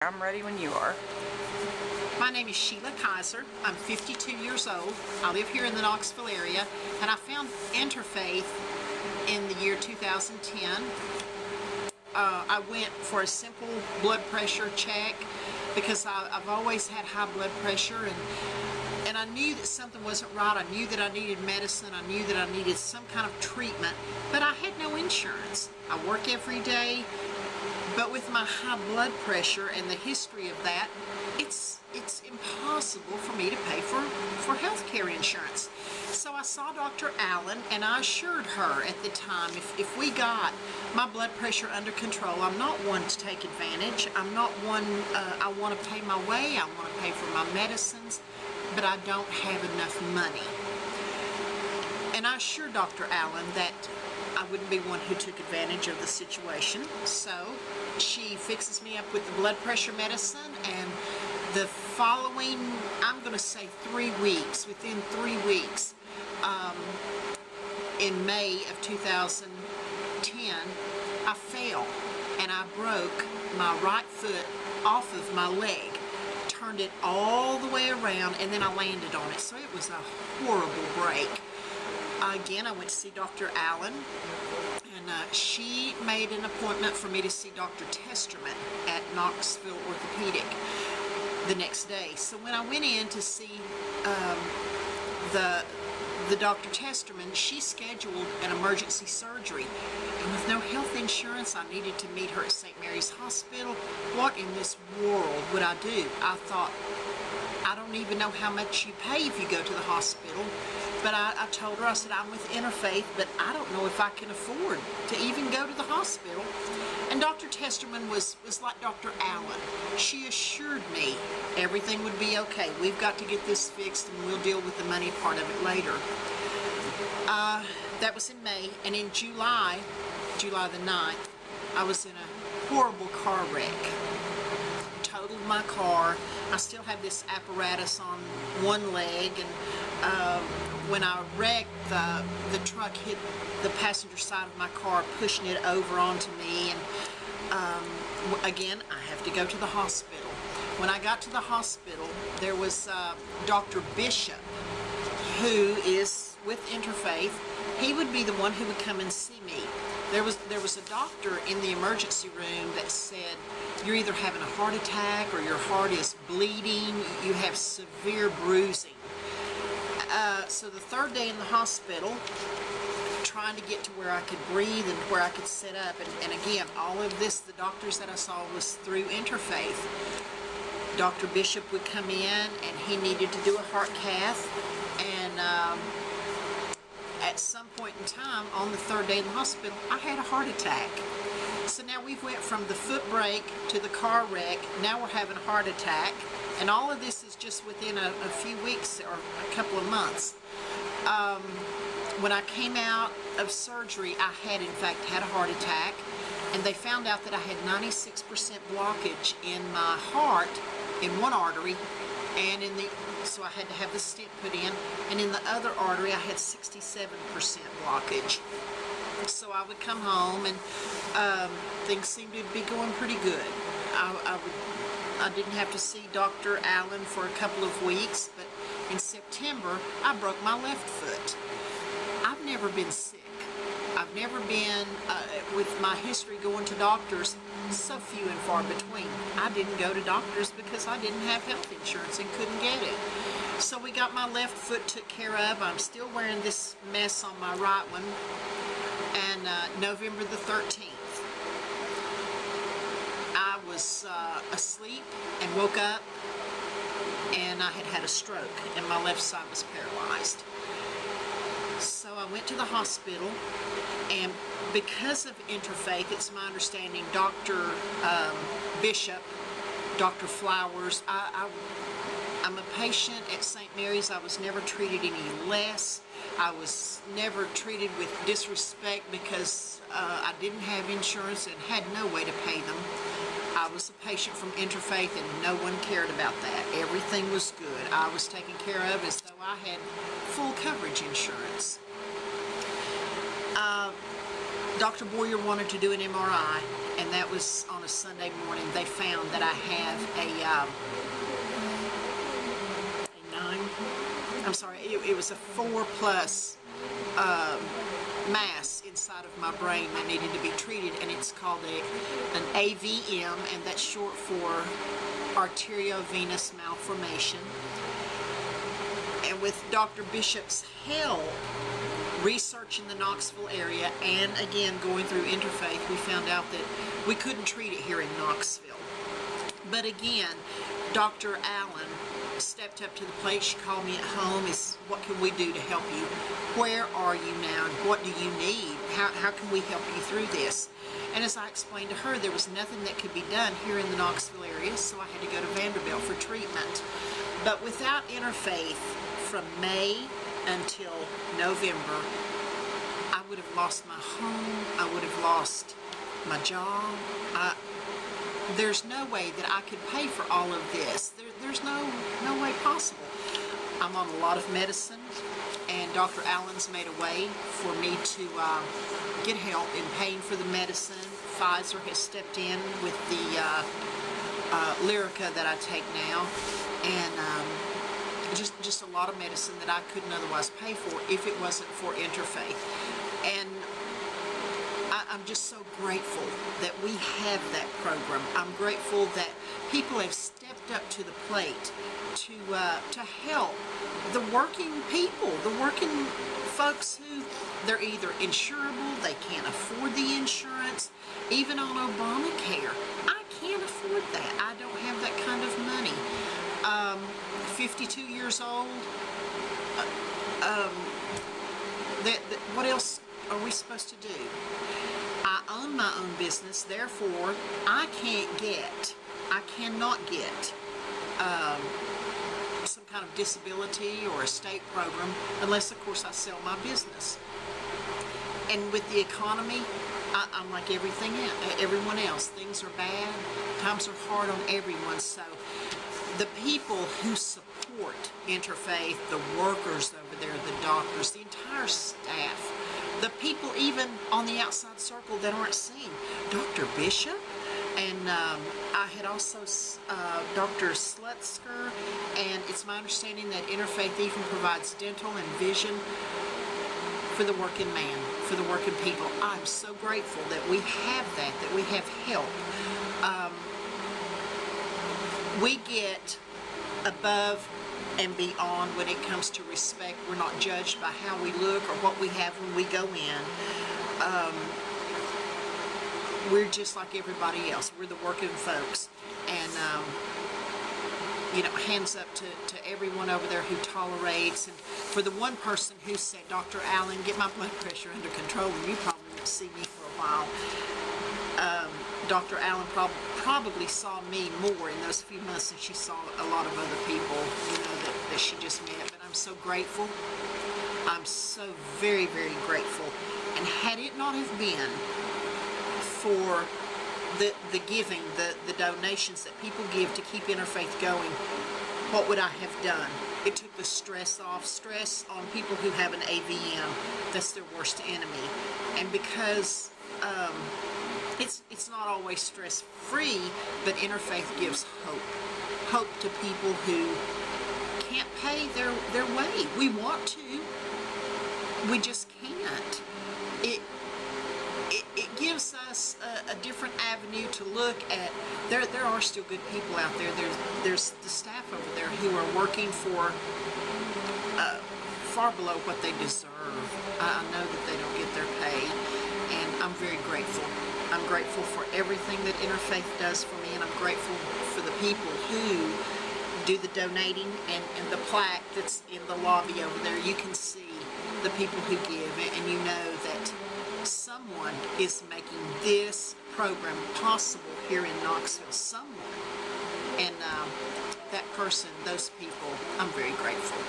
I'm ready when you are. My name is Sheila Kiser. I'm 52 years old. I live here in the Knoxville area, and I found Interfaith in the year 2010. I went for a simple blood pressure check because I've always had high blood pressure, and I knew that something wasn't right. I knew that I needed medicine. I knew that I needed some kind of treatment, but I had no insurance. I work every day, but with my high blood pressure and the history of that, it's impossible for me to pay for health care insurance. So I saw Dr. Allen, and I assured her at the time, if we got my blood pressure under control, I'm not one to take advantage. I'm not one, I want to pay my way, I want to pay for my medicines, but I don't have enough money. And I assured Dr. Allen that I wouldn't be one who took advantage of the situation. So she fixes me up with the blood pressure medicine, and the following, I'm going to say 3 weeks, within 3 weeks, in May of 2010, I fell and I broke my right foot off of my leg, turned it all the way around, and then I landed on it. So it was a horrible break. Again, I went to see Dr. Allen, and she made an appointment for me to see Dr. Testerman at Knoxville Orthopedic the next day. So when I went in to see the Dr. Testerman, she scheduled an emergency surgery. And with no health insurance, I needed to meet her at St. Mary's Hospital. What in this world would I do? I thought, I don't even know how much you pay if you go to the hospital. But I told her, I said, I'm with Interfaith, but I don't know if I can afford to even go to the hospital. And Dr. Testerman was like Dr. Allen. She assured me everything would be okay. We've got to get this fixed, and we'll deal with the money part of it later. That was in May, and in July the 9th, I was in a horrible car wreck. Totaled my car. I still have this apparatus on one leg, and when I wrecked, the truck hit the passenger side of my car, pushing it over onto me, and again, I have to go to the hospital. When I got to the hospital, there was Dr. Bishop, who is with Interfaith. He would be the one who would come and see me. There was a doctor in the emergency room that said, you're either having a heart attack or your heart is bleeding, you have severe bruising. So the third day in the hospital, trying to get to where I could breathe and where I could sit up, and again, all of this, the doctors that I saw was through Interfaith. Dr. Bishop would come in, and he needed to do a heart cath, and at some point in time, on the third day in the hospital, I had a heart attack. So now we've went from the foot break to the car wreck, now we're having a heart attack, and all of this is just within a few weeks or a couple of months. When I came out of surgery, I had in fact had a heart attack, and they found out that I had 96% blockage in my heart, in one artery, and so I had to have the stent put in, and in the other artery I had 67% blockage. So I would come home, and things seemed to be going pretty good. I didn't have to see Dr. Allen for a couple of weeks, but in September I broke my left foot. I've never been sick. I've never been, with my history going to doctors, so few and far between. I didn't go to doctors because I didn't have health insurance and couldn't get it. So we got my left foot took care of. I'm still wearing this mess on my right one. And November the 13th, I was asleep and woke up, and I had had a stroke, and my left side was paralyzed. So I went to the hospital, and because of Interfaith, it's my understanding, Dr. Bishop, Dr. Flowers, I'm a patient at St. Mary's. I was never treated any less. I was never treated with disrespect because I didn't have insurance and had no way to pay them. I was a patient from Interfaith, and no one cared about that. Everything was good. I was taken care of as though I had full coverage insurance. Dr. Boyer wanted to do an MRI, and and that was on a Sunday morning. They found that I have it was a 4+ mass inside of my brain that needed to be treated, and it's called an AVM, and that's short for arteriovenous malformation. And with Dr. Bishop's help, researching the Knoxville area, and again going through Interfaith, we found out that we couldn't treat it here in Knoxville. But again, Dr. Allen stepped up to the plate. She called me at home. What can we do to help you? Where are you now? And what do you need? How can we help you through this? And as I explained to her, there was nothing that could be done here in the Knoxville area, so I had to go to Vanderbilt for treatment. But without Interfaith, from May until November, I would have lost my home. I would have lost my job. There's no way that I could pay for all of this. There's no way possible. I'm on a lot of medicine, and Dr. Allen's made a way for me to get help in paying for the medicine. Pfizer has stepped in with the Lyrica that I take now, and just a lot of medicine that I couldn't otherwise pay for if it wasn't for Interfaith. And I'm just so grateful that we have that program. I'm grateful that people have stepped up to the plate to help the working people, the working folks who they're either insurable, they can't afford the insurance, even on Obamacare. I can't afford that. I don't have that kind of money. 52 years old. What else are we supposed to do? I own my own business, therefore I cannot get some kind of disability or estate program unless, of course, I sell my business. And with the economy, I'm like everyone else. Things are bad. Times are hard on everyone. So the people who support Interfaith, the workers over there, the doctors, the entire staff, the people even on the outside circle that aren't seen, Dr. Bishop, and I had also Dr. Slutzker, and it's my understanding that Interfaith even provides dental and vision for the working man, for the working people. I'm so grateful that we have that we have help. We get above and beyond when it comes to respect. We're not judged by how we look or what we have when we go in. We're just like everybody else. We're the working folks. And, you know, hands up to everyone over there who tolerates. And for the one person who said, Dr. Allen, get my blood pressure under control, and you probably won't see me for a while. Dr. Allen probably saw me more in those few months than she saw a lot of other people, you know, that she just met. But I'm so grateful. I'm so very, very grateful. And had it not have been for the giving, the donations that people give to keep Interfaith going, what would I have done? It took the stress off. Stress on people who have an AVM, that's their worst enemy. And because it's not always stress-free, but Interfaith gives hope. Hope to people who can't pay their way. We want to. We just can't. It gives us a different avenue to look at. There are still good people out there. There's the staff over there who are working for far below what they deserve. I know that they don't get their pay, and I'm very grateful. I'm grateful for everything that Interfaith does for me, and I'm grateful for the people who do the donating, and the plaque that's in the lobby over there. You can see the people who give, and you know that someone is making this program possible here in Knoxville. Someone. And that person, those people, I'm very grateful.